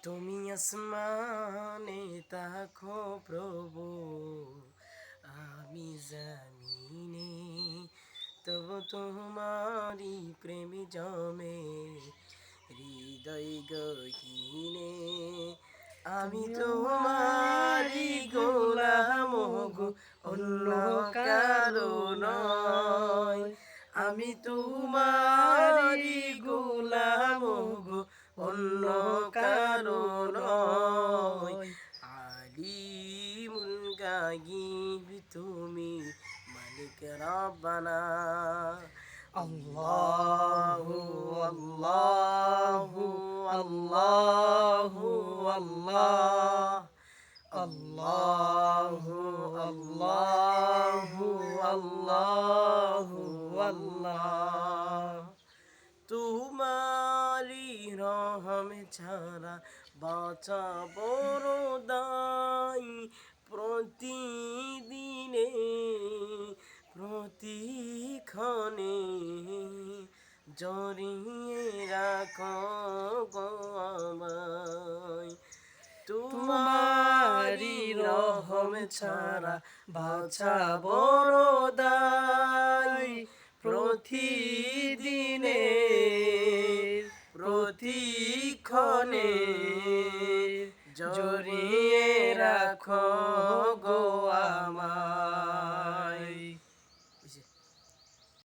তুমি আসমানে তাকো প্রভু, আমি জামিনে, তবু তোমারি প্রেম জমে হৃদয় গহীনে। আমি তোমারি গোলাম গো, অন্য কারো নয়। আমি তোমারি গোলাম গো, অন্য কারো নয়। আলিমুল গায়িব তুমি, মালিক রব্বানা। আল্লাহু আল্লাহু আল্লাহু আল্লাহ, আল্লাহু আল্লাহু আল্লাহু আল্লাহ। তোমারি রহম ছাড়া বাঁচা বড় দায়। প্রতিদিনে প্রতিক্ষণে জড়িয়ে রাখো গো আমায়। তোমারি রহম ছাড়া বাঁচা বড় দায়। প্রতিদিনে প্রতিক্ষণে জড়িয়ে রাখো গো আমায়।